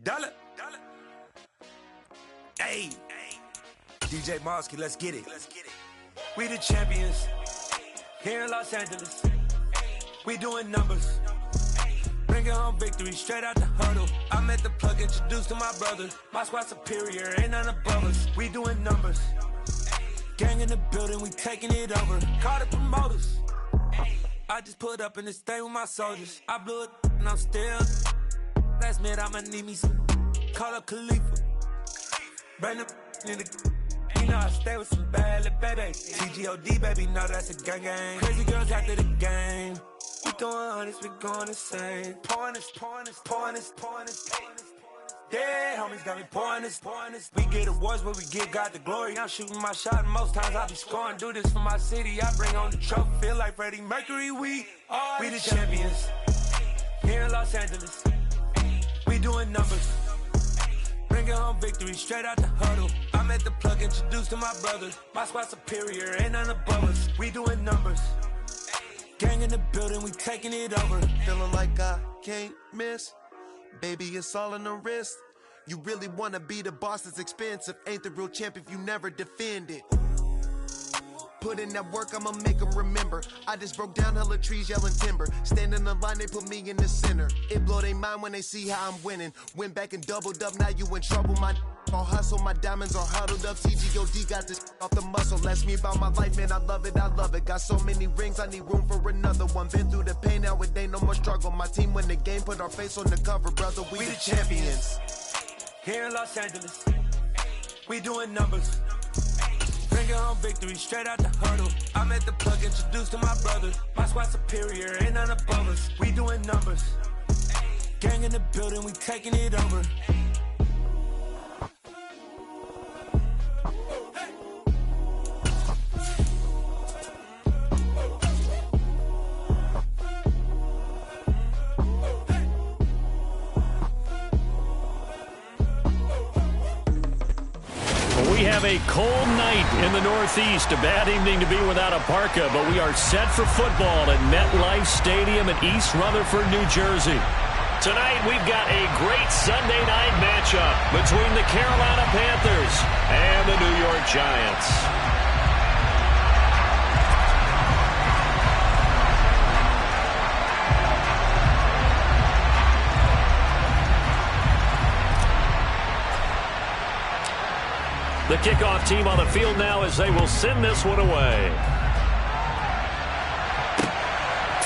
Dollar. Hey, DJ Mosky, let's get it. We the champions here in Los Angeles. We doing numbers. Bringing home victory straight out the huddle. I'm at the plug, introduced to my brother. My squad superior, ain't none above us. We doing numbers. Gang in the building, we taking it over. Call the promoters. I just put up in this thing with my soldiers. I blew it and I'm still. Last minute I'ma need me some. Call up Khalifa. Bring them in the. You know I stay with some bad little baby. TGOD baby, know that's a gang gang. Crazy girls after the game. We doing honest, we going insane. Pouring this. Yeah, homies got me pouring this. We get awards, but we give God the glory. I'm shooting my shot, and most times I be scoring. Do this for my city, I bring on the trophy. Feel like Freddie Mercury, we the champions. Here in Los Angeles, we doing numbers. Bringing home victory straight out the huddle. I'm at the plug, introduced to my brother. My squad superior, ain't none above us. We doing numbers. Gang in the building, we taking it over. Feeling like I can't miss. Baby, it's all in the wrist. You really wanna be the boss, it's expensive. Ain't the real champ if you never defend it. Put in that work, I'ma make them remember. I just broke down hella trees, yelling timber. Stand in the line, they put me in the center. It blow their mind when they see how I'm winning. Went back and doubled up, now you in trouble. My all hustle, my diamonds are huddled up. TGOD got this off the muscle. Ask me about my life, man, I love it. Got so many rings, I need room for another one. Been through the pain, now it ain't no more struggle. My team win the game, put our face on the cover, brother. We the champions. Here in Los Angeles, we doing numbers. Bringing home victory straight out the huddle. I'm at the plug, introduced to my brother. My squad superior, ain't none above us. We doing numbers. Gang in the building, we taking it over. We have a cold night in the Northeast. A bad evening to be without a parka, but we are set for football at MetLife Stadium in East Rutherford, New Jersey. Tonight, we've got a great Sunday night matchup between the Carolina Panthers and the New York Giants. The kickoff team on the field now as they will send this one away.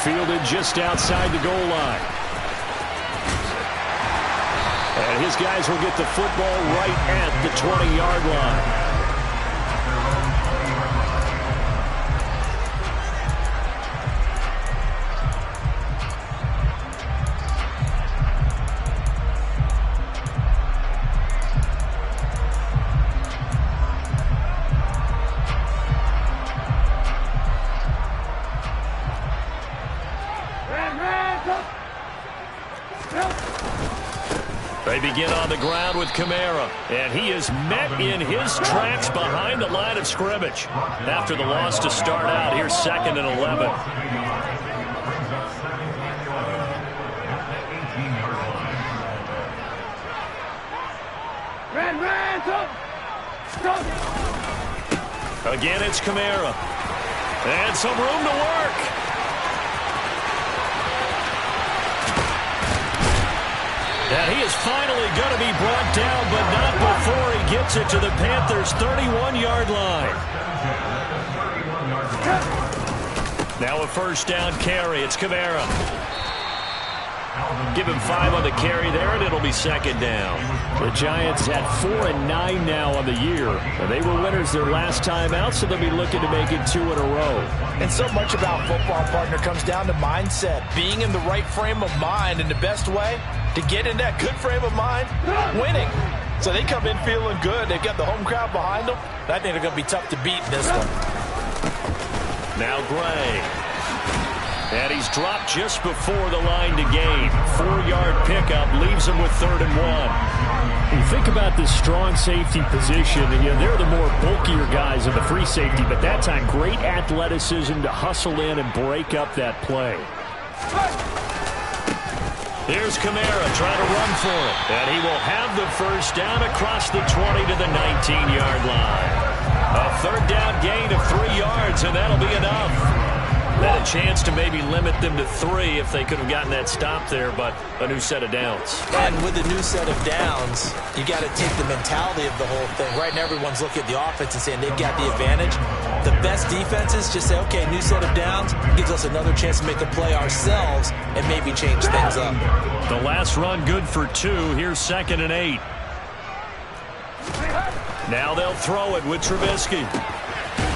Fielded just outside the goal line. And his guys will get the football right at the 20-yard line. They begin on the ground with Kamara, and he is met in his tracks behind the line of scrimmage. After the loss to start out, here's 2nd and 11. Again, it's Kamara. And some room to work. And he is finally going to be brought down, but not before he gets it to the Panthers' 31-yard line. Now a first down carry. It's Kamara. Give him 5 on the carry there, and it'll be 2nd down. The Giants at 4-9 now on the year. And they were winners their last time out, so they'll be looking to make it 2 in a row. And so much about football, partner, comes down to mindset. Being in the right frame of mind, and the best way to get in that good frame of mind, winning. So they come in feeling good. They've got the home crowd behind them. I think they're going to be tough to beat in this one. Now Gray. And he's dropped just before the line to gain. 4-yard pickup leaves him with 3rd and 1. You think about this strong safety position, and they're the more bulkier guys in the free safety, but that time great athleticism to hustle in and break up that play. Here's Kamara trying to run for it. And he will have the first down across the 20 to the 19-yard line. A third down gain of 3 yards, and that'll be enough. Had a chance to maybe limit them to 3 if they could have gotten that stop there, but a new set of downs. And with a new set of downs, you got to take the mentality of the whole thing. Right now, everyone's looking at the offense and saying they've got the advantage. The best defenses just say, okay, new set of downs gives us another chance to make a play ourselves and maybe change things up. The last run good for 2. Here's 2nd and 8. Now they'll throw it with Trubisky.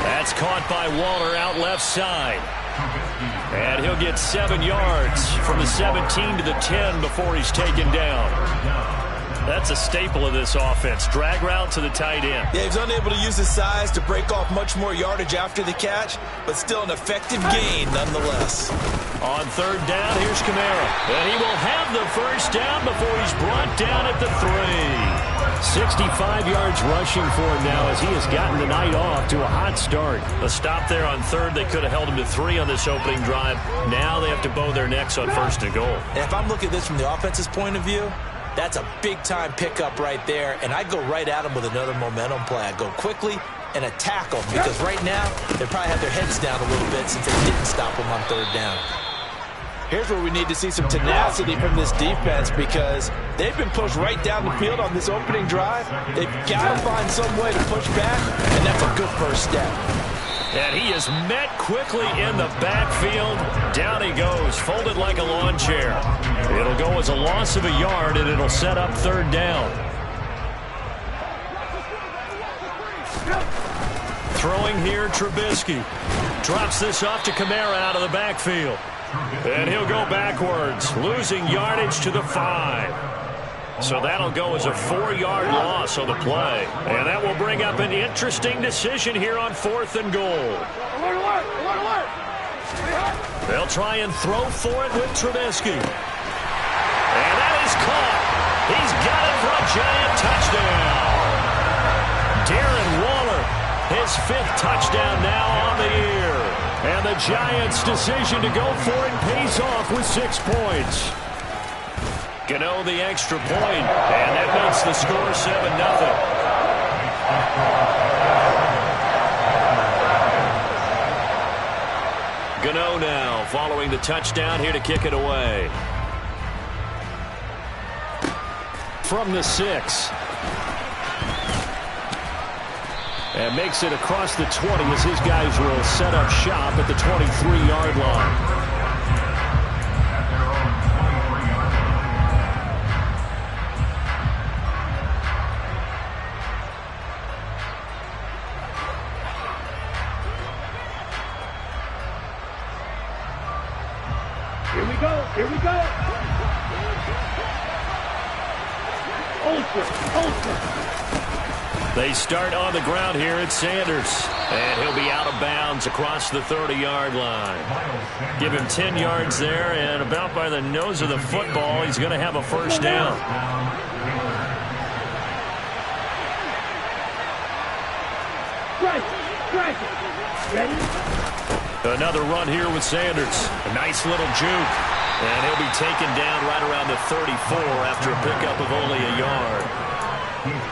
That's caught by Waller out left side. And he'll get 7 yards from the 17 to the 10 before he's taken down. That's a staple of this offense. Drag route to the tight end. Yeah, he's unable to use his size to break off much more yardage after the catch, but still an effective gain nonetheless. On 3rd down, here's Kamara. And he will have the first down before he's brought down at the 3. 65 yards rushing for him now as he has gotten the night off to a hot start. A stop there on 3rd. They could have held him to 3 on this opening drive. Now they have to bow their necks on 1st and goal. And if I'm looking at this from the offense's point of view, that's a big-time pickup right there, and I go right at him with another momentum play. I go quickly and attack them because right now they probably have their heads down a little bit since they didn't stop them on 3rd down. Here's where we need to see some tenacity from this defense because they've been pushed right down the field on this opening drive. They've got to find some way to push back, and that's a good first step. And he is met quickly in the backfield. Down he goes, folded like a lawn chair. It'll go as a loss of a yard, and it'll set up 3rd down. Throwing here, Trubisky. Drops this off to Kamara out of the backfield. And he'll go backwards, losing yardage to the 5. So that'll go as a 4-yard loss on the play. And that will bring up an interesting decision here on 4th and goal. They'll try and throw for it with Trubisky. And that is caught. He's got it for a giant touchdown. Darren Waller, his 5th touchdown now on the year. And the Giants' decision to go for it pays off with 6 points. Gano the extra point, and that makes the score 7-0. Gano now following the touchdown here to kick it away. From the 6. And makes it across the 20 as his guys will set up shop at the 23-yard line. Here we go. Here we go. Ultra. They start on the ground here at Sanders. And he'll be out of bounds across the 30-yard line. Give him 10 yards there, and about by the nose of the football, he's going to have a first down. Ready? Another run here with Sanders. A nice little juke. And he'll be taken down right around the 34 after a pickup of only a yard.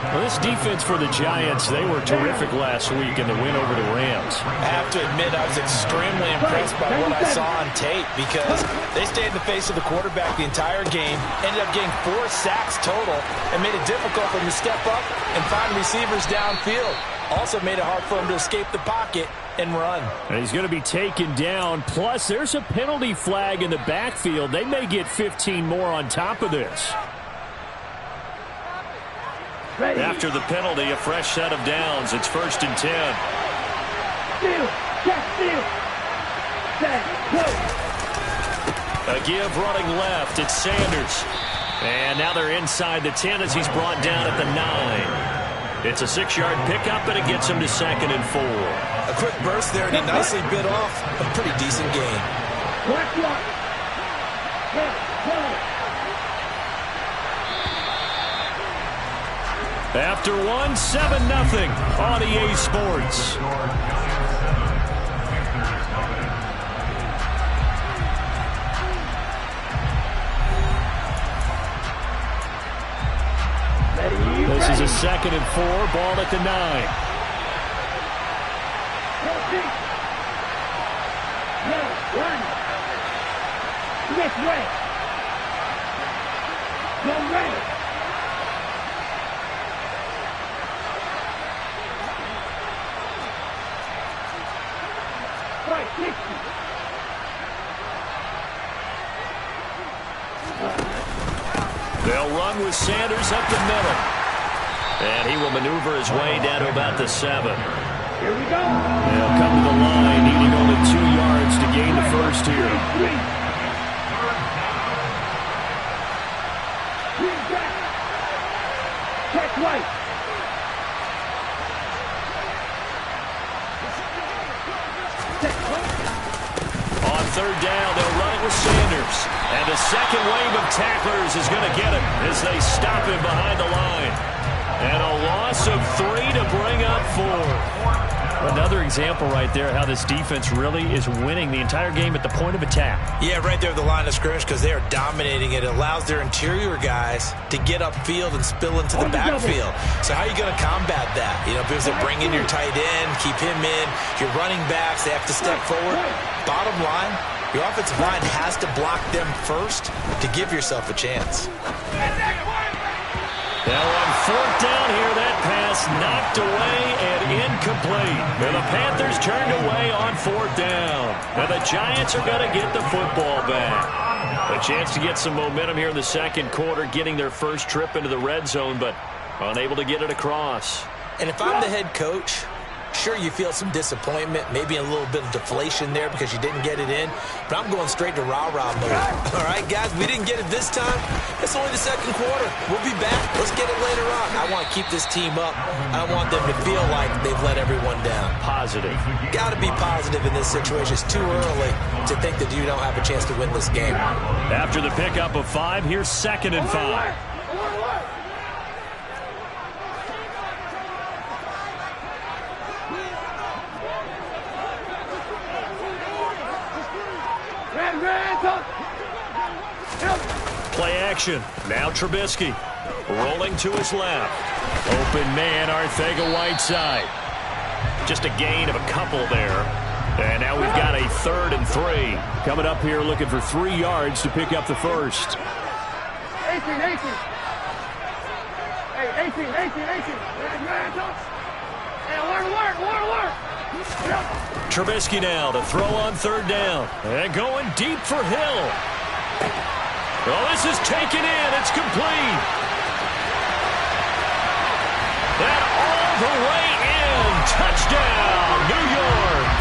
Well, this defense for the Giants, they were terrific last week in the win over the Rams. I have to admit, I was extremely impressed by what I saw on tape because they stayed in the face of the quarterback the entire game, ended up getting 4 sacks total, and made it difficult for him to step up and find receivers downfield. Also made it hard for him to escape the pocket and run. And he's going to be taken down. Plus, there's a penalty flag in the backfield. They may get 15 more on top of this. Ready. After the penalty, a fresh set of downs. It's 1st and 10. Steal. Check, steal. Set, go. A give running left. It's Sanders. And now they're inside the 10 as he's brought down at the 9. It's a 6-yard pickup, and it gets him to 2nd and 4. A quick burst there, and he nicely bit off a pretty decent gain. Black block. After 1, 7-0 on EA Sports. This is a 2nd and 4, ball at the 9. Run. This way. Go right. Right, 60. They'll run with Sanders up the middle. And he will maneuver his way down to about the 7. Here we go. They'll come to the line, needing only 2 yards to gain the first here. Check right. On 3rd down, they'll run it with Sanders. And the second wave of tacklers is going to get him as they stop him behind the line. And a loss of 3 to bring up 4. Another example right there how this defense really is winning the entire game at the point of attack. Yeah, right there at the line of scrimmage because they are dominating it. It allows their interior guys to get upfield and spill into the backfield. So how are you going to combat that? You know, because they bring in your tight end, keep him in, your running backs, they have to step forward. Bottom line, your offensive line has to block them first to give yourself a chance. Now on 4th down here, that pass knocked away and incomplete. And the Panthers turned away on 4th down. And the Giants are going to get the football back. A chance to get some momentum here in the 2nd quarter, getting their first trip into the red zone, but unable to get it across. And if I'm the head coach, sure, you feel some disappointment, maybe a little bit of deflation there because you didn't get it in, but I'm going straight to rah-rah mode. All right, guys, we didn't get it this time. It's only the 2nd quarter. We'll be back. Let's get it later on. I want to keep this team up. I don't want them to feel like they've let everyone down. Positive. Got to be positive in this situation. It's too early to think that you don't have a chance to win this game. After the pickup of 5, here's 2nd and 5. Play action. Now Trubisky. Rolling to his left. Open man, Arcega-Whiteside. Just a gain of a couple there. And now we've got a 3rd and 3. Coming up here looking for 3 yards to pick up the first. 18. Hey, 18. Hey, alert. Trubisky now to throw on 3rd down. And going deep for Hill. Well, this is taken in. It's complete. And all the way in. Touchdown, New York.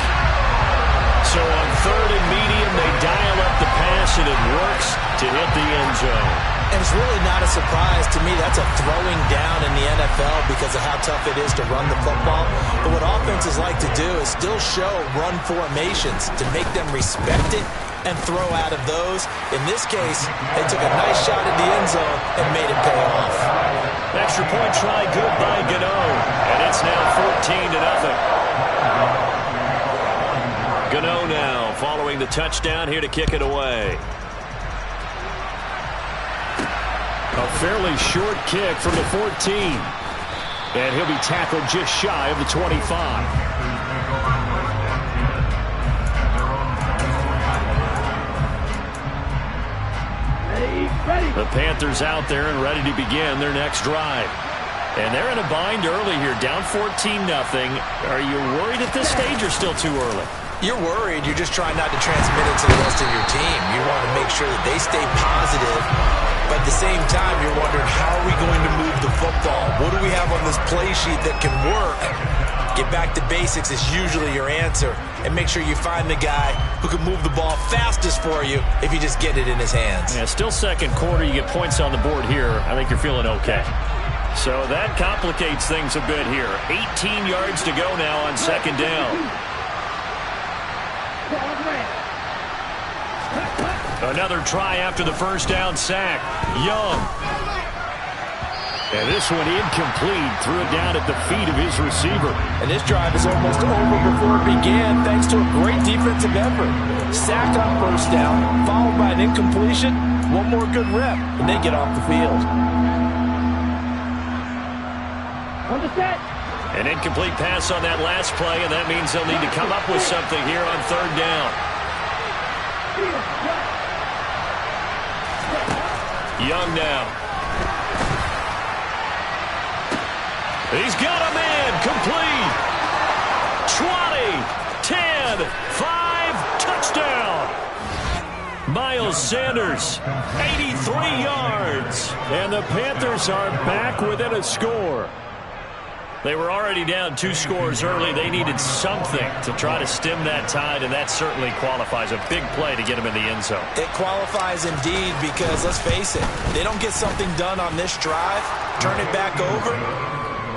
So on 3rd and medium, they dial up the pass, and it works to hit the end zone. And it's really not a surprise to me. That's a throwing down in the NFL because of how tough it is to run the football. But what offenses like to do is still show run formations to make them respect it and throw out of those. In this case, they took a nice shot at the end zone and made it pay off. Extra point try good by Gmen. And it's now 14-0. Gmen now following the touchdown here to kick it away. A fairly short kick from the 14. And he'll be tackled just shy of the 25. The Panthers out there and ready to begin their next drive. And they're in a bind early here, down 14-0. Are you worried at this stage or still too early? You're worried. You're just trying not to transmit it to the rest of your team. You want to make sure that they stay positive. But at the same time, you're wondering, how are we going to move the football? What do we have on this play sheet that can work? Get back to basics is usually your answer. And make sure you find the guy who can move the ball fastest for you if you just get it in his hands. Yeah, still 2nd quarter. You get points on the board here. I think you're feeling okay. So that complicates things a bit here. 18 yards to go now on 2nd down. Another try after the first down sack. Young. And this one incomplete. Threw it down at the feet of his receiver. And this drive is almost over before it began thanks to a great defensive effort. Sacked on 1st down, followed by an incompletion. One more good rep, and they get off the field. On the set. An incomplete pass on that last play, and that means they'll need to come up with something here on third down. Young now. He's got a man. Complete. 20, 10, 5, touchdown. Miles Sanders, 83 yards. And the Panthers are back within a score. They were already down 2 scores early. They needed something to try to stem that tide, and that certainly qualifies. A big play to get them in the end zone. It qualifies indeed because, let's face it, they don't get something done on this drive, turn it back over,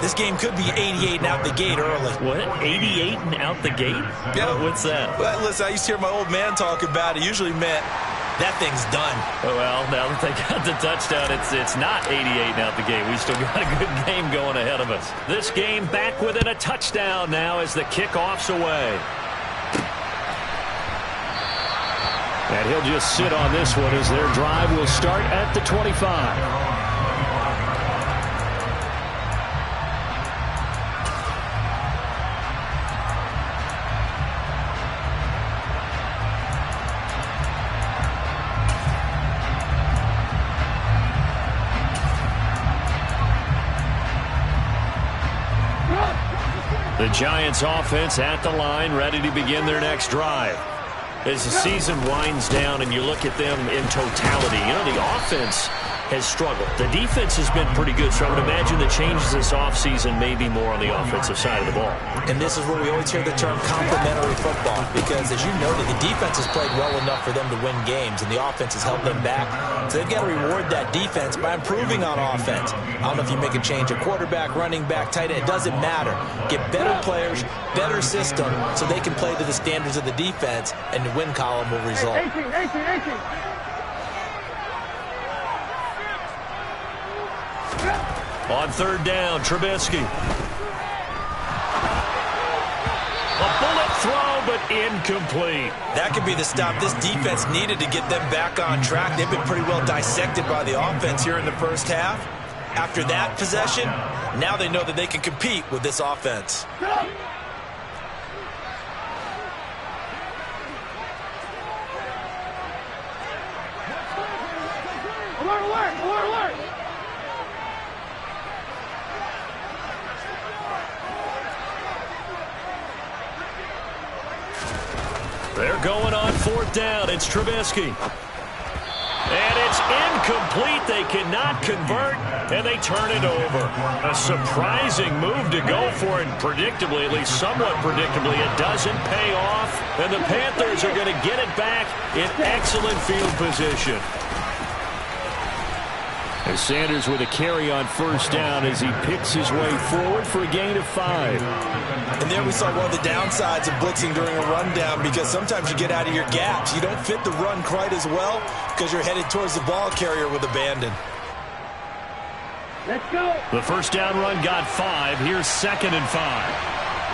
this game could be 88 and out the gate early. What? 88 and out the gate? Yeah. What's that? Well, listen, I used to hear my old man talk about it. Usually meant that thing's done. Well, now that they got the touchdown, it's not 88 and out the gate. We still got a good game going ahead of us. This game back within a touchdown now as the kickoff's away. And he'll just sit on this one as their drive will start at the 25. The Giants offense at the line, ready to begin their next drive. As the season winds down and you look at them in totality, you know, the offense has struggled. The defense has been pretty good, so I would imagine the changes this offseason may be more on the offensive side of the ball. And this is where we always hear the term complementary football, because as you noted, the defense has played well enough for them to win games, and the offense has held them back. So they've got to reward that defense by improving on offense. I don't know if you make a change, a quarterback, running back, tight end, it doesn't matter. Get better players, better system, so they can play to the standards of the defense, and the win column will result. 18. On third down, Trubisky. A bullet throw, but incomplete. That could be the stop this defense needed to get them back on track. They've been pretty well dissected by the offense here in the first half. After that possession, now they know that they can compete with this offense. Alert! They're going on fourth down. It's Trubisky. And it's incomplete. They cannot convert, and they turn it over. A surprising move to go for it. Predictably, at least somewhat predictably, it doesn't pay off. And the Panthers are going to get it back in excellent field position. And Sanders with a carry on first down as he picks his way forward for a gain of 5. And there we saw one of the downsides of blitzing during a rundown, because sometimes you get out of your gaps. You don't fit the run quite as well because you're headed towards the ball carrier with abandon. Let's go. The first down run got 5. Here's 2nd and 5.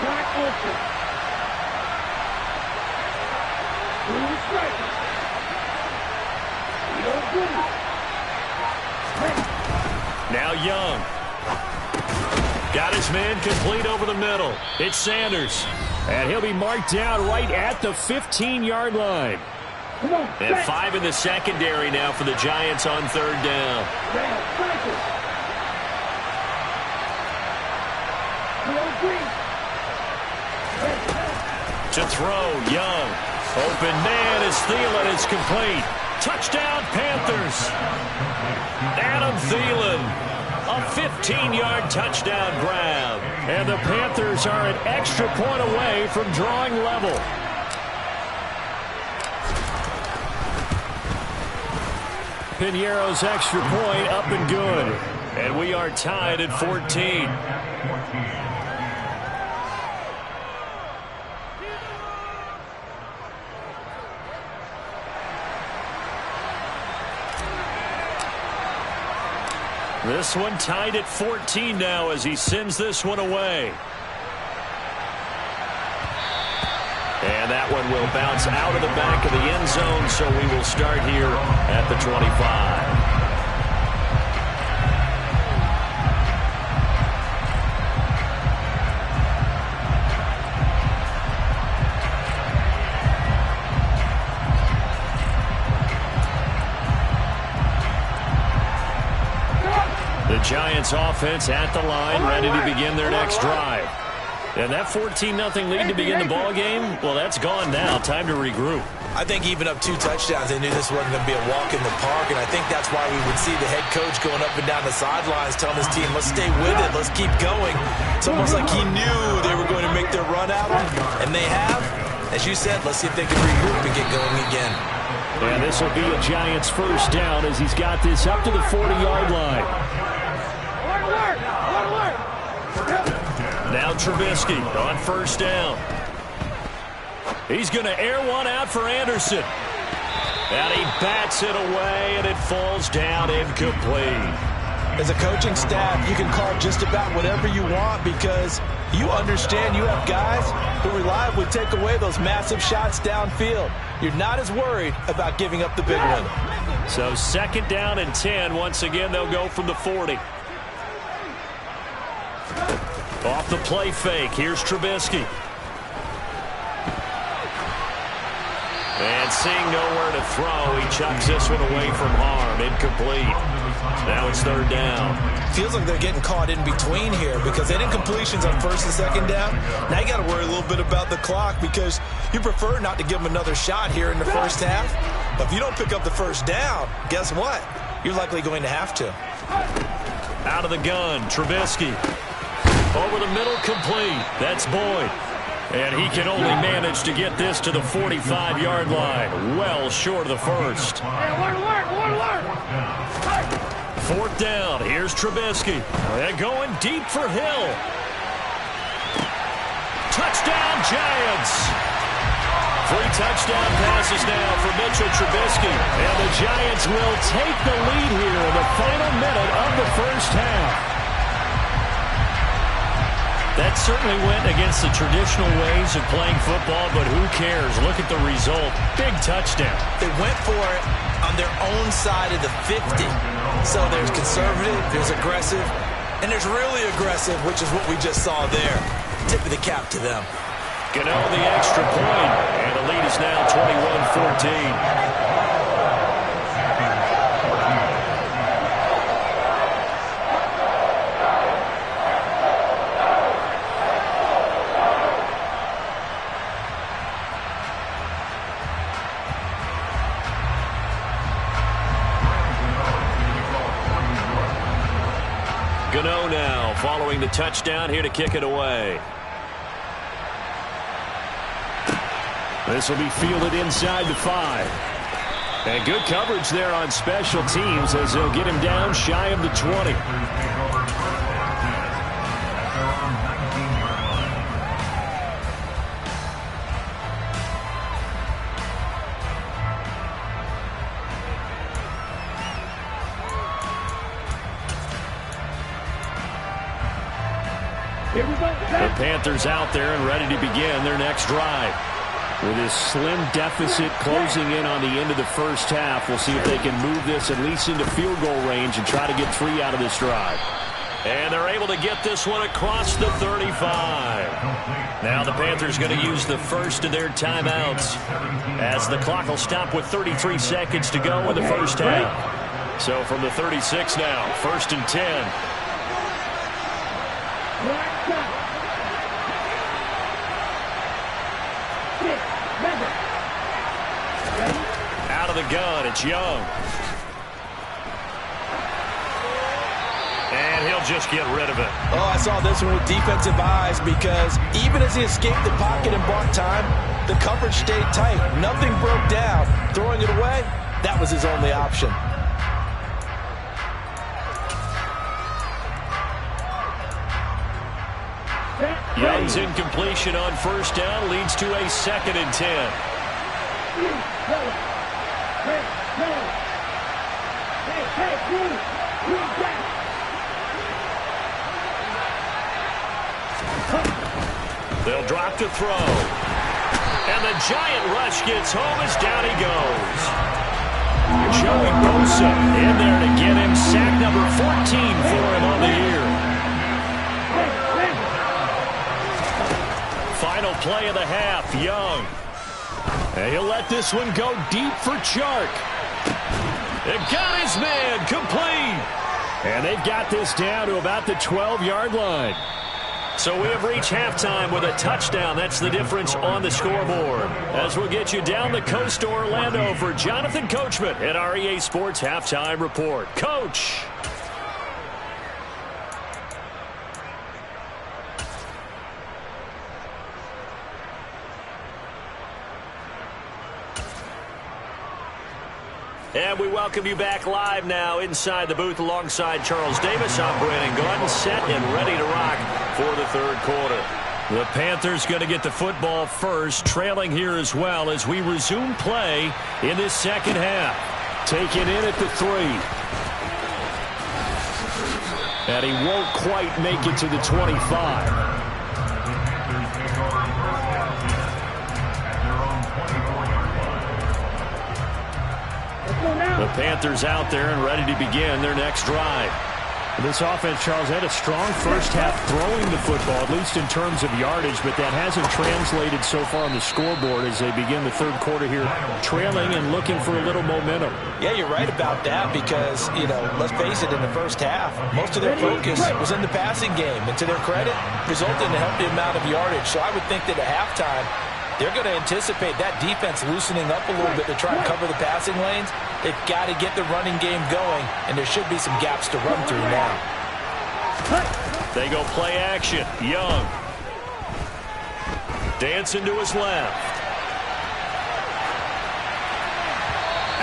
Back open. Now Young. Got his man complete over the middle. It's Sanders. And he'll be marked down right at the 15-yard line. And 5 in the secondary now for the Giants on third down. To throw, Young. Open man is Thielen. It's complete. Touchdown, Panthers. Adam Thielen, a 15-yard touchdown grab. And the Panthers are an extra point away from drawing level. Piñeiro's extra point up and good. And we are tied at 14. This one tied at 14 now as he sends this one away. And that one will bounce out of the back of the end zone, so we will start here at the 25. The Giants offense at the line, ready to begin their next drive. And that 14-0 lead to begin the ball game, well, that's gone now. Time to regroup. I think even up 2 touchdowns, they knew this wasn't going to be a walk in the park, and I think that's why we would see the head coach going up and down the sidelines telling his team, let's stay with it, let's keep going. It's almost like he knew they were going to make their run at him, and they have. As you said, let's see if they can regroup and get going again. And this will be a Giants first down as he's got this up to the 40-yard line. Now Trubisky on first down. He's going to air one out for Anderson. And he bats it away, and it falls down incomplete. As a coaching staff, you can call just about whatever you want because you understand you have guys who reliably take away those massive shots downfield. You're not as worried about giving up the big one. So 2nd down and 10. Once again, they'll go from the 40. Off the play fake, here's Trubisky. And seeing nowhere to throw, he chucks this one away from harm. Incomplete. Now it's 3rd down. Feels like they're getting caught in between here because they didn't completions on 1st and 2nd down. Now you got to worry a little bit about the clock because you prefer not to give them another shot here in the first half. But if you don't pick up the 1st down, guess what? You're likely going to have to. Out of the gun, Trubisky. Over the middle, complete. That's Boyd. And he can only manage to get this to the 45-yard line. Well short of the 1st. 4th down. Here's Trubisky. They're going deep for Hill. Touchdown, Giants. 3 touchdown passes now for Mitchell Trubisky. And the Giants will take the lead here in the final minute of the first half. That certainly went against the traditional ways of playing football, but who cares? Look at the result. Big touchdown. They went for it on their own side of the 50. So there's conservative, there's aggressive, and there's really aggressive, which is what we just saw there. Tip of the cap to them. Gmen the extra point, and the lead is now 21-14. Gmen now following the touchdown here to kick it away. This will be fielded inside the 5. And good coverage there on special teams as they'll get him down shy of the 20. The Panthers out there and ready to begin their next drive. With this slim deficit closing in on the end of the first half, we'll see if they can move this at least into field goal range and try to get 3 out of this drive. And they're able to get this one across the 35. Now the Panthers going to use the first of their timeouts as the clock will stop with 33 seconds to go in the first half. So from the 36 now, 1st and 10. Out of the gun, it's Young. And he'll just get rid of it. Oh, I saw this one with defensive eyes because even as he escaped the pocket and bought time, the coverage stayed tight. Nothing broke down. Throwing it away, that was his only option. Young's incompletion on first down leads to a 2nd and 10. They'll drop to throw. And the giant rush gets home as down he goes. Joey Bosa in there to get him sack number 14 for him on the year. Final play of the half, Young. And he'll let this one go deep for Chark. It got his man complete. And they've got this down to about the 12-yard line. So we have reached halftime with a touchdown. That's the difference on the scoreboard. As we'll get you down the coast to Orlando for Jonathan Coachman at our EA Sports Halftime Report. Coach. And we welcome you back live now inside the booth alongside Charles Davis. I'm Brandon Gordon, set and ready to rock for the third quarter. The Panthers going to get the football first, trailing here as well as we resume play in this second half. Taken in at the 3. And he won't quite make it to the 25. The Panthers out there and ready to begin their next drive. This offense, Charles, had a strong first half throwing the football, at least in terms of yardage, but that hasn't translated so far on the scoreboard as they begin the third quarter here, trailing and looking for a little momentum. Yeah, you're right about that because, let's face it, in the first half, most of their focus was in the passing game, and to their credit, resulted in a healthy amount of yardage. So I would think that at halftime, they're going to anticipate that defense loosening up a little bit to try and cover the passing lanes. They've got to get the running game going, and there should be some gaps to run through now. They go play action. Young. Dancing to his left.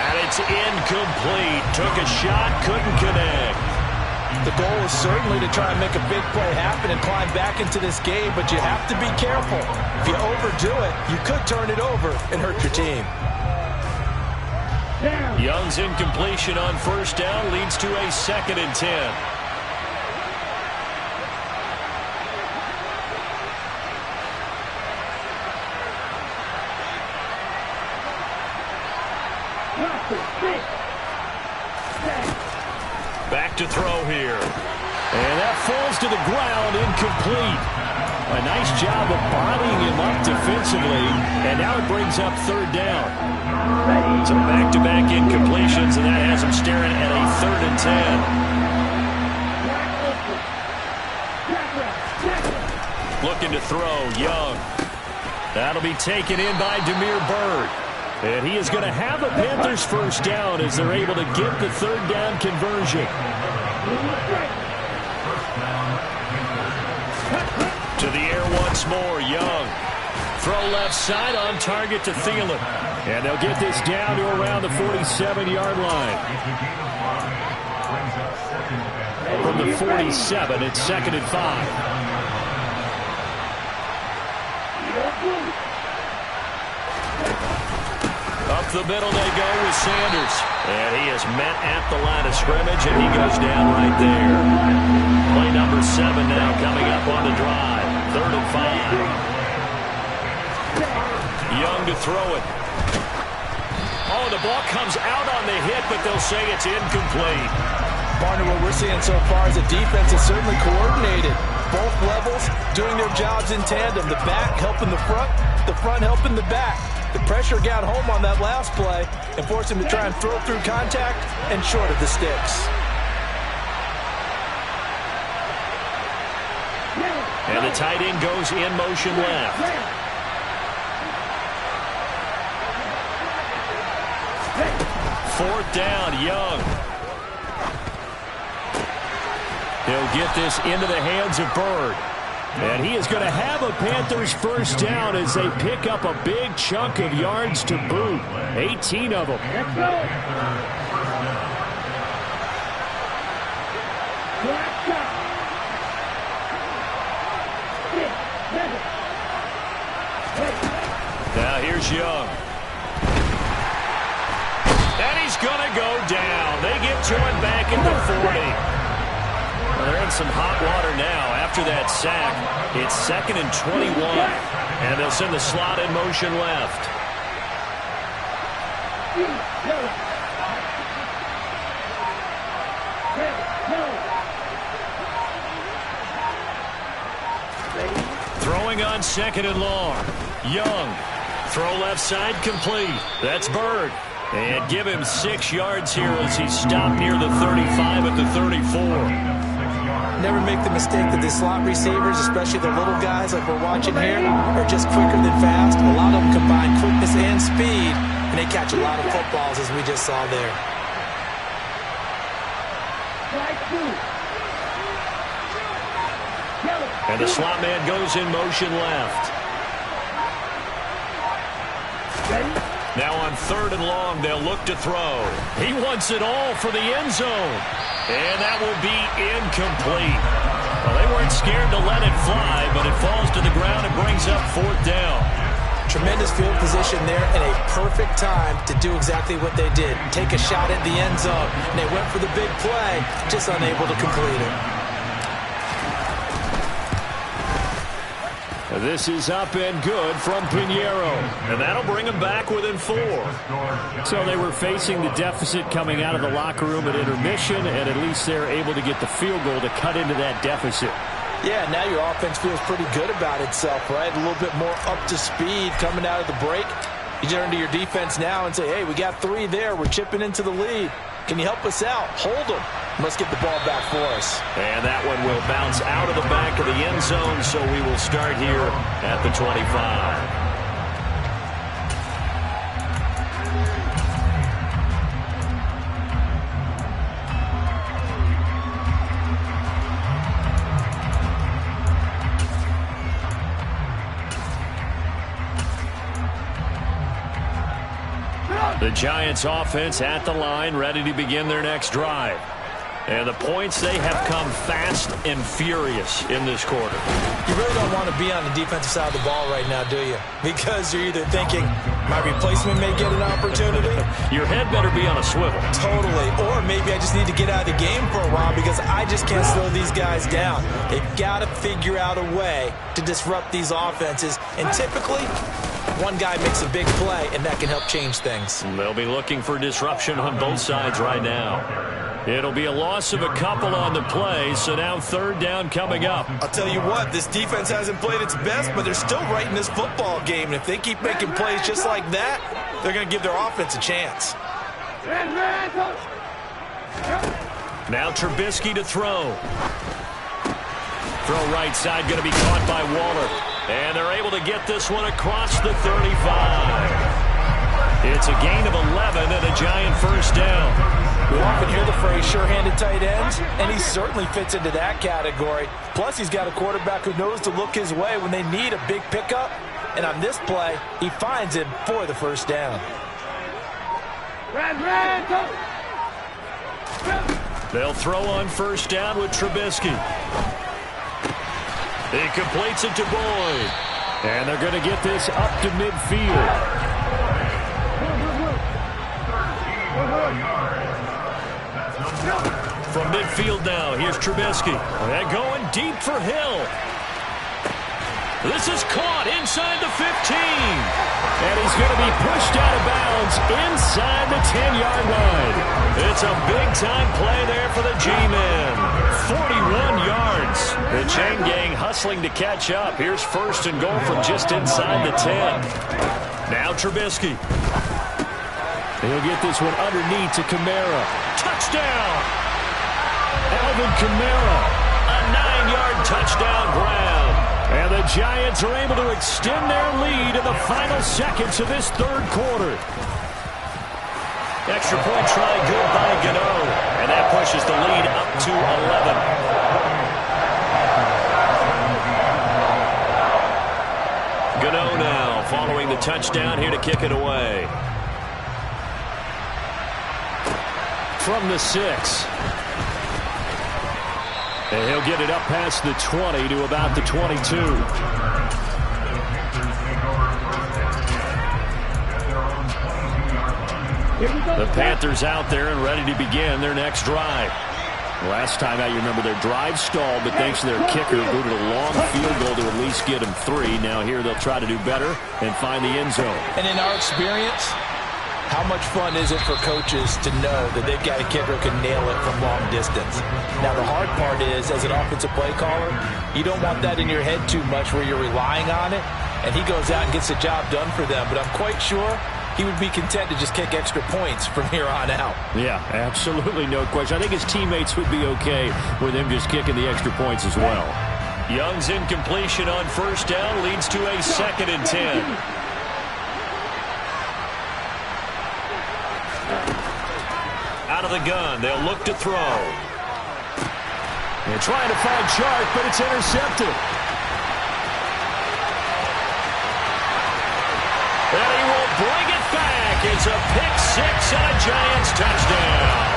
And it's incomplete. Took a shot, couldn't connect. The goal is certainly to try and make a big play happen and climb back into this game, but you have to be careful. If you overdo it, you could turn it over and hurt your team. Young's incompletion on first down leads to a 2nd and 10. Back to throw here. And that falls to the ground, incomplete. A nice job of bodying him up defensively, and now it brings up third down. So back-to-back incompletions, and that has him staring at a 3rd and 10. Looking to throw, Young. That'll be taken in by Demir Bird. And he is going to have a Panthers first down as they're able to get the third down conversion. To the air once more, Young. Throw left side on target to Thielen. And they'll get this down to around the 47-yard line. From the 47, it's 2nd and 5. Up the middle they go with Sanders. And he is met at the line of scrimmage, and he goes down right there. Play number 7 now coming up on the drive. 3rd and 5. Young to throw it. Oh, the ball comes out on the hit, but they'll say it's incomplete. Partner, what we're seeing so far is the defense is certainly coordinated. Both levels doing their jobs in tandem. The back helping the front helping the back. The pressure got home on that last play and forced him to try and throw through contact and short of the sticks. And the tight end goes in motion left. Fourth down, Young. He'll get this into the hands of Bird. And he is going to have a Panthers first down as they pick up a big chunk of yards to boot. 18 of them. Let's go. Now here's Young. And he's going to go down. They get to him back at the 40. Well, they're in some hot water now after that sack. It's 2nd and 21. And they'll send the slot in motion left. Throwing on 2nd and long. Young. Throw left side complete. That's Bird. And give him 6 yards here as he stopped near the 35 at the 34. Never make the mistake that the slot receivers, especially the little guys like we're watching here, are just quicker than fast. A lot of them combine quickness and speed, and they catch a lot of footballs, as we just saw there. And the slot man goes in motion left. Now on 3rd and long, they'll look to throw. He wants it all for the end zone. And that will be incomplete. Well, they weren't scared to let it fly, but it falls to the ground and brings up 4th down. Tremendous field position there and a perfect time to do exactly what they did. Take a shot at the end zone. And they went for the big play, just unable to complete it. This is up and good from Pinheiro. And that'll bring them back within 4. So they were facing the deficit coming out of the locker room at intermission, and at least they're able to get the field goal to cut into that deficit. Yeah, now your offense feels pretty good about itself, right? A little bit more up to speed coming out of the break. You turn to your defense now and say, hey, we got 3 there. We're chipping into the lead. Can you help us out? Hold them. Let's get the ball back for us. And that one will bounce out of the back of the end zone, so we will start here at the 25. The Giants offense at the line, ready to begin their next drive. And the points, they have come fast and furious in this quarter. You really don't want to be on the defensive side of the ball right now, do you? Because you're either thinking, my replacement may get an opportunity. Your head better be on a swivel. Totally. Or maybe I just need to get out of the game for a while because I just can't slow these guys down. They've got to figure out a way to disrupt these offenses. And typically, one guy makes a big play, and that can help change things. They'll be looking for disruption on both sides right now. It'll be a loss of a couple on the play, so now 3rd down coming up. I'll tell you what, this defense hasn't played its best, but they're still right in this football game. And if they keep making plays just like that, they're going to give their offense a chance. Now Trubisky to throw. Throw right side, going to be caught by Waller. And they're able to get this one across the 35. It's a gain of 11 and a Giant 1st down. We often hear the phrase sure-handed tight ends, and he certainly fits into that category. Plus, he's got a quarterback who knows to look his way when they need a big pickup. And on this play, he finds him for the 1st down. They'll throw on 1st down with Trubisky. He completes it to Boyd. And they're going to get this up to midfield. From midfield now, here's Trubisky. They're going deep for Hill. This is caught inside the 15. And he's going to be pushed out of bounds inside the 10-yard line. It's a big-time play there for the Gmen. 41 yards. The chain gang hustling to catch up. Here's 1st and goal from just inside the 10. Now Trubisky. He'll get this one underneath to Kamara. Touchdown! Alvin Kamara, a 9-yard touchdown grab. And the Giants are able to extend their lead in the final seconds of this 3rd quarter. Extra point try good by Gmen. And that pushes the lead up to 11. Gmen now following the touchdown here to kick it away. From the 6. And he'll get it up past the 20 to about the 22. The Panthers out there and ready to begin their next drive. Last time out, you remember their drive stalled, but thanks to their kicker, booted a long field goal to at least get them 3. Now here they'll try to do better and find the end zone. And in our experience, how much fun is it for coaches to know that they've got a kicker who can nail it from long distance? Now, the hard part is, as an offensive play caller, you don't want that in your head too much where you're relying on it, and he goes out and gets the job done for them. But I'm quite sure he would be content to just kick extra points from here on out. Yeah, absolutely no question. I think his teammates would be okay with him just kicking the extra points as well. Young's incompletion on first down leads to a 2nd and 10. Out of the gun, they'll look to throw. They're trying to find Chark, but it's intercepted. And he will bring it back. It's a pick-6 and a Giants touchdown.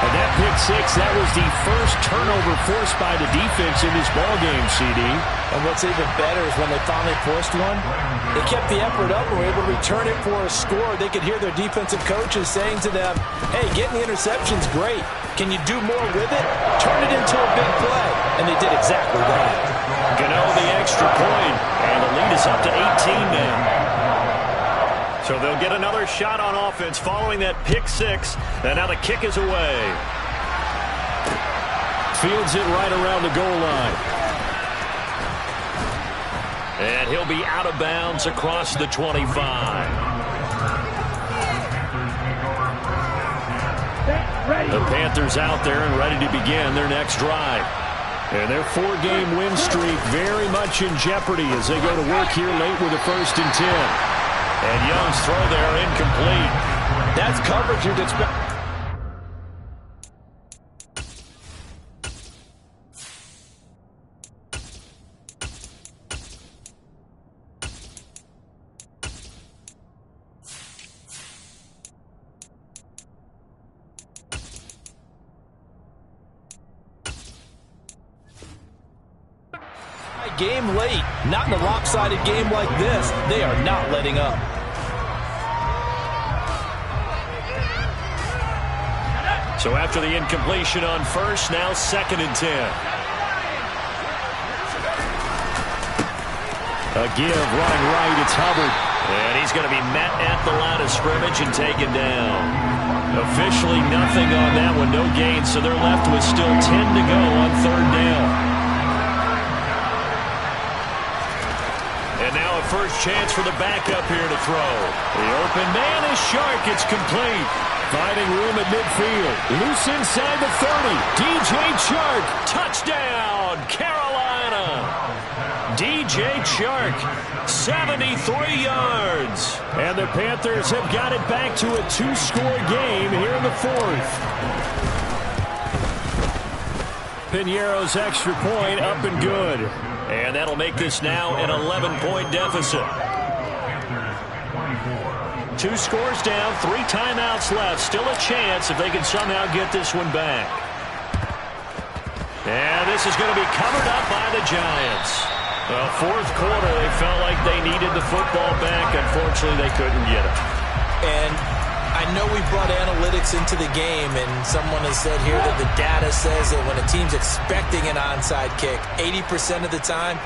And that pick-6, that was the first turnover forced by the defense in this ballgame, CD. And what's even better is when they finally forced one, they kept the effort up and were able to return it for a score. They could hear their defensive coaches saying to them, hey, getting the interception's great. Can you do more with it? Turn it into a big play. And they did exactly that. Gano the extra point, and the lead is up to 18 now. So they'll get another shot on offense following that pick-6, and now the kick is away. Fields it right around the goal line. And he'll be out of bounds across the 25. The Panthers out there and ready to begin their next drive. And their 4-game win streak very much in jeopardy as they go to work here late with a 1st and 10. And Young's throw there incomplete. That's coverage you'd expect. Game late, not in a lopsided game like this. They are not letting up. So after the incompletion on first, now 2nd and 10. A give, running right, it's Hubbard. And he's going to be met at the line of scrimmage and taken down. Officially nothing on that one, no gain, so they're left with still 10 to go on 3rd down. And now a first chance for the backup here to throw. The open man is Chark. It's complete. Finding room at midfield. Loose inside the 30. DJ Chark. Touchdown, Carolina. DJ Chark, 73 yards. And the Panthers have got it back to a 2-score game here in the 4th. Piñeiro's extra point up and good. And that'll make this now an 11-point deficit. 2 scores down, 3 timeouts left. Still a chance if they can somehow get this one back. And this is going to be covered up by the Giants. Well, 4th quarter, they felt like they needed the football back. Unfortunately, they couldn't get it. And I know we brought analytics into the game, and someone has said here that the data says that when a team's expecting an onside kick, 80% of the time,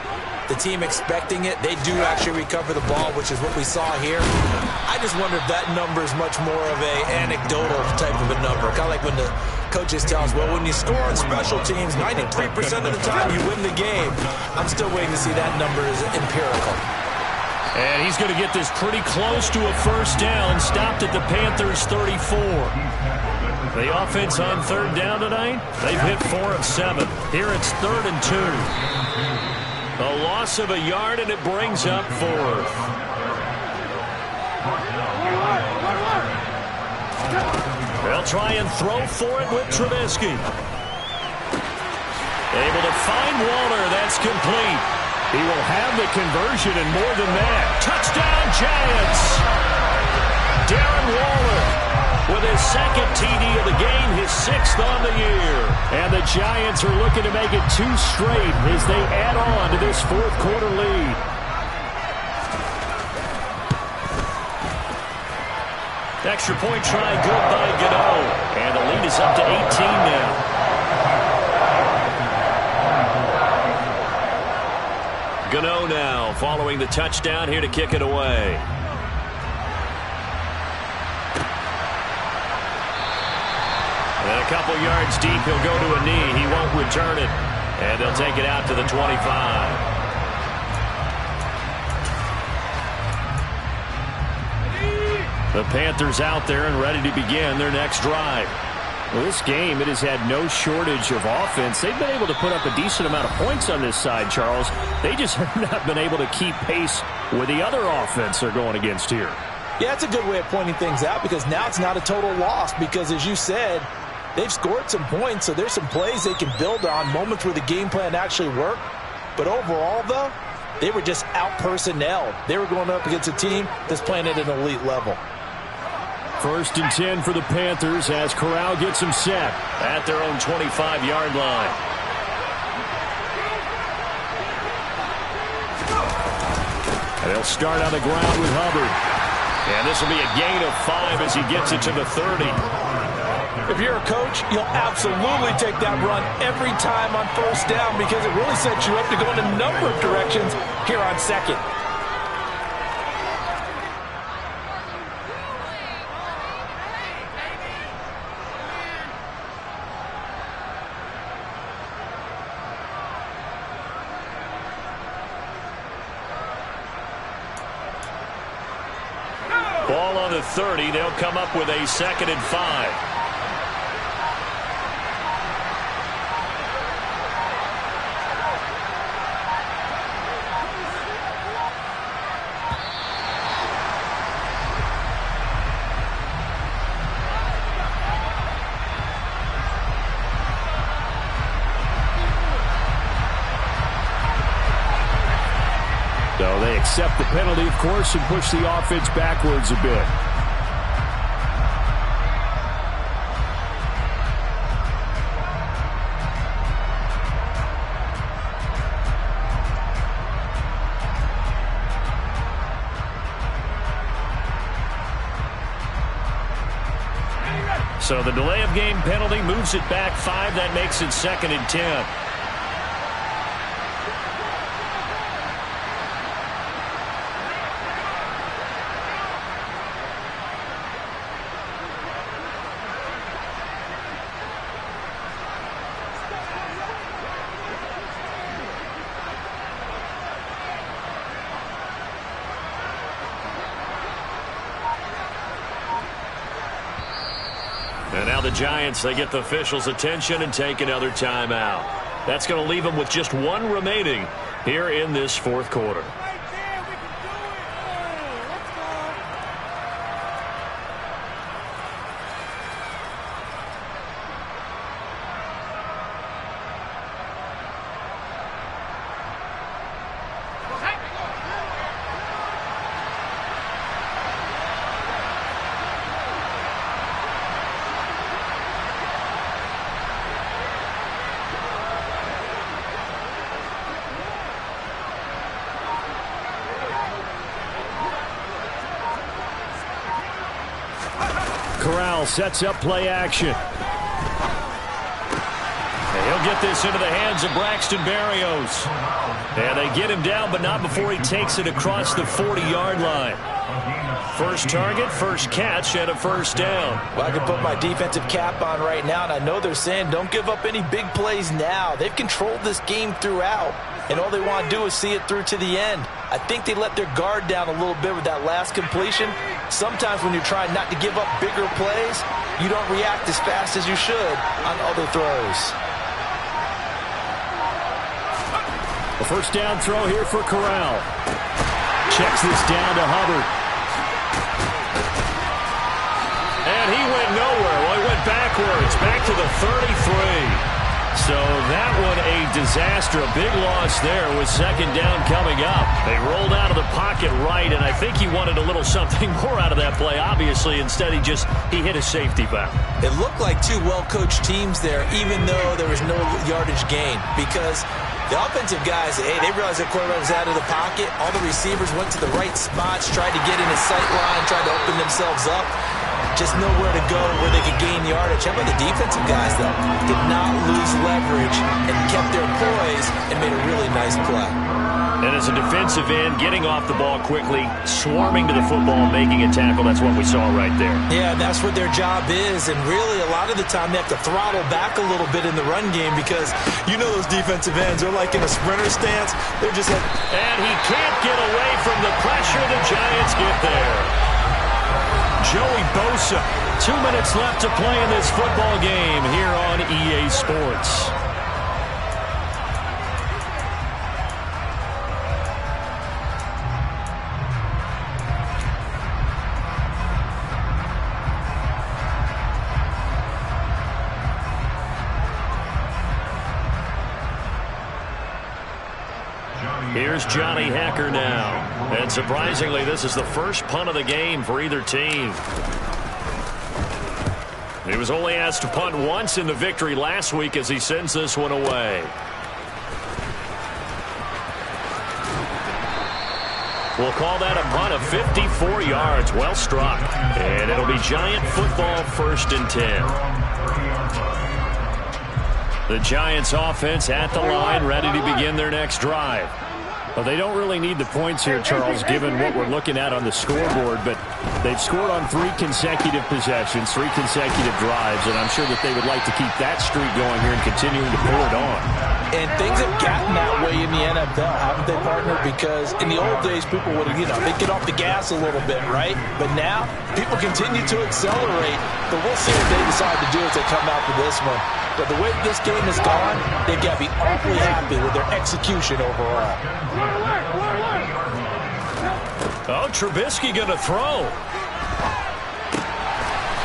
the team expecting it, they do actually recover the ball, which is what we saw here. I just wonder if that number is much more of a anecdotal type of a number. Kind of like when the coaches tell us, well, when you score on special teams, 93% of the time you win the game. I'm still waiting to see that number is empirical. And he's going to get this pretty close to a first down, stopped at the Panthers' 34. The offense on 3rd down tonight, they've hit 4 of 7. Here it's 3rd and 2. A loss of a yard, and it brings up 4th. They'll try and throw for it with Trubisky. Able to find Waller. That's complete. He will have the conversion and more than that. Touchdown, Giants! Darren Waller with his 2nd TD of the game, his 6th on the year. And the Giants are looking to make it 2 straight as they add on to this 4th quarter lead. Extra point try good by Gano. And the lead is up to 18 now. Gano now following the touchdown here to kick it away. And a couple yards deep, he'll go to a knee. He won't return it. And they'll take it out to the 25. The Panthers out there and ready to begin their next drive. Well, this game, it has had no shortage of offense. They've been able to put up a decent amount of points on this side, Charles. They just have not been able to keep pace with the other offense they're going against here. Yeah, that's a good way of pointing things out because now it's not a total loss because, as you said, they've scored some points, so there's some plays they can build on, moments where the game plan actually worked. But overall, though, they were just out-personnelled. They were going up against a team that's playing at an elite level. 1st and 10 for the Panthers as Corral gets them set at their own 25-yard line. And they'll start on the ground with Hubbard. And this will be a gain of 5 as he gets it to the 30. If you're a coach, you'll absolutely take that run every time on 1st down because it really sets you up to go in a number of directions here on 2nd. Ball on the 30. They'll come up with a 2nd and 5. So they accept the penalty, of course, and push the offense backwards a bit. So the delay of game penalty moves it back 5. That makes it 2nd and 10. And now the Giants, they get the officials' attention and take another timeout. That's going to leave them with just 1 remaining here in this 4th quarter. Corral sets up play action. And he'll get this into the hands of Braxton Berrios. And they get him down, but not before he takes it across the 40-yard line. First target, first catch, and a 1st down. Well, I can put my defensive cap on right now, and I know they're saying don't give up any big plays now. They've controlled this game throughout, and all they want to do is see it through to the end. I think they let their guard down a little bit with that last completion. Sometimes when you're trying not to give up bigger plays, you don't react as fast as you should on other throws. A 1st down throw here for Corral. Checks this down to Hubbard. And he went nowhere. Well, he went backwards, back to the 33. So that one a disaster, a big loss there with 2nd down coming up. They rolled out of the pocket right, and I think he wanted a little something more out of that play, obviously. Instead, he hit a safety back. It looked like 2 well-coached teams there, even though there was no yardage gain, because the offensive guys, hey, they realized their quarterback was out of the pocket. All the receivers went to the right spots, tried to get in his sight line, tried to open themselves up. Just nowhere to go where they could gain yardage. How about the defensive guys, though? Did not lose leverage and kept their poise and made a really nice play. And as a defensive end, getting off the ball quickly, swarming to the football, making a tackle, that's what we saw right there. Yeah, that's what their job is. And really, a lot of the time, they have to throttle back a little bit in the run game because you know those defensive ends, they're like in a sprinter stance. They're just like... And he can't get away from the pressure. The Giants get there. Joey Bosa. 2 minutes left to play in this football game here on EA Sports. Here's Johnny Hacker now. And surprisingly, this is the first punt of the game for either team. He was only asked to punt once in the victory last week as he sends this one away. We'll call that a punt of 54 yards. Well struck. And it'll be Giant football, 1st and 10. The Giants offense at the line, ready to begin their next drive. Well, they don't really need the points here, Charles, given what we're looking at on the scoreboard, but they've scored on 3 consecutive possessions, 3 consecutive drives, and I'm sure that they would like to keep that streak going here and continuing to pour it on. And things have gotten that way in the NFL, haven't they, partner? Because in the old days, people would, they'd get off the gas a little bit, right? But now, people continue to accelerate. But we'll see what they decide to do as they come out for this one. But the way this game has gone, they've got to be awfully happy with their execution overall. Oh, Trubisky going to throw.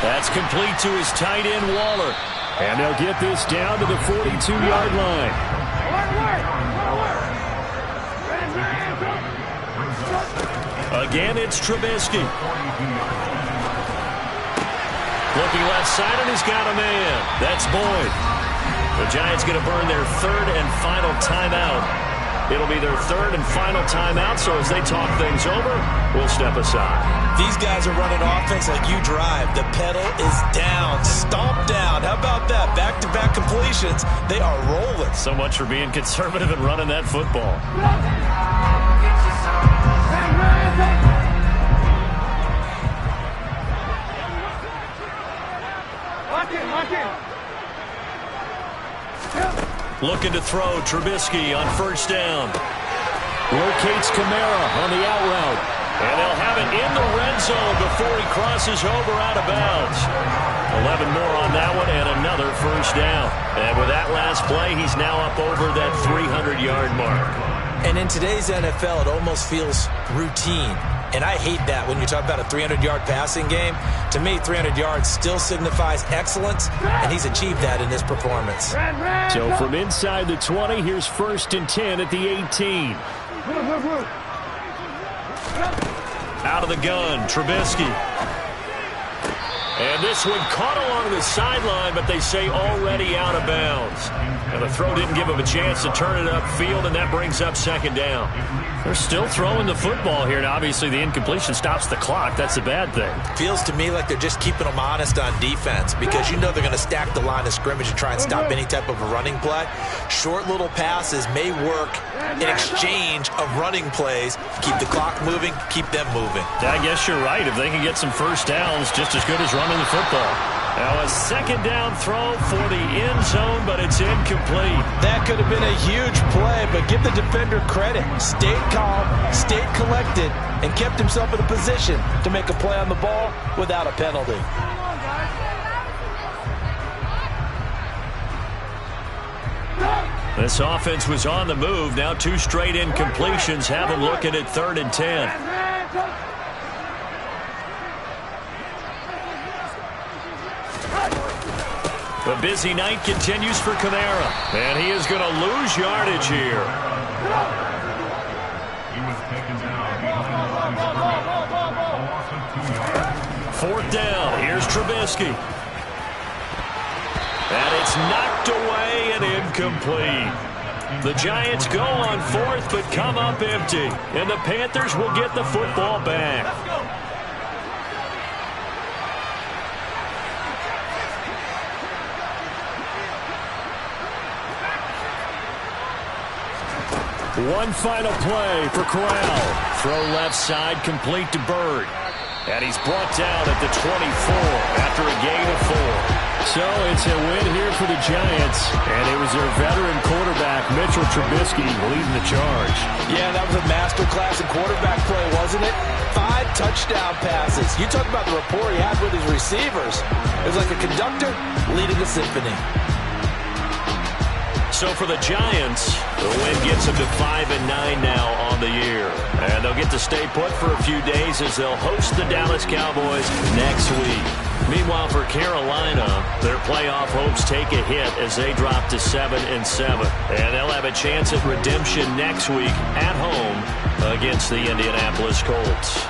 That's complete to his tight end, Waller. And they'll get this down to the 42-yard line. Again, it's Trubisky. Looking left side, and he's got a man. That's Boyd. The Giants going to burn their 3rd and final timeout. It'll be their 3rd and final timeout, so as they talk things over, we'll step aside. These guys are running offense like you drive. The pedal is down, stomped down. How about that? Back-to-back completions. They are rolling. So much for being conservative and running that football. Looking to throw, Trubisky on 1st down. Locates Kamara on the out route. And they'll have it in the red zone before he crosses over out of bounds. 11 more on that one and another 1st down. And with that last play, he's now up over that 300-yard mark. And in today's NFL, it almost feels routine. And I hate that when you talk about a 300-yard passing game. To me, 300 yards still signifies excellence, and he's achieved that in this performance. So from inside the 20, here's 1st and 10 at the 18. Out of the gun, Trubisky. And this one caught along the sideline, but they say already out of bounds. And the throw didn't give him a chance to turn it upfield, and that brings up 2nd down. They're still throwing the football here, and obviously the incompletion stops the clock. That's a bad thing. Feels to me like they're just keeping them honest on defense because they're going to stack the line of scrimmage and try and stop any type of a running play. Short little passes may work in exchange of running plays. Keep the clock moving, keep them moving. I guess you're right. If they can get some 1st downs, just as good as running the football. Now a 2nd down throw for the end zone, but it's incomplete. That could have been a huge play, but give the defender credit. Stayed calm, stayed collected, and kept himself in a position to make a play on the ball without a penalty. This offense was on the move. Now 2 straight incompletions have them looking at 3rd and 10. The busy night continues for Kamara, and he is going to lose yardage here. Fourth down. Here's Trubisky. And it's knocked away and incomplete. The Giants go on 4th, but come up empty. And the Panthers will get the football back. One final play for Corral. Throw left side, complete to Bird. And he's brought down at the 24 after a gain of 4. So it's a win here for the Giants, and it was their veteran quarterback, Mitchell Trubisky, leading the charge. Yeah, that was a masterclass in quarterback play, wasn't it? 5 touchdown passes. You talk about the rapport he had with his receivers. It was like a conductor leading the symphony. So for the Giants, the win gets them to 5-9 now on the year. And they'll get to stay put for a few days as they'll host the Dallas Cowboys next week. Meanwhile, for Carolina, their playoff hopes take a hit as they drop to 7-7. And they'll have a chance at redemption next week at home against the Indianapolis Colts.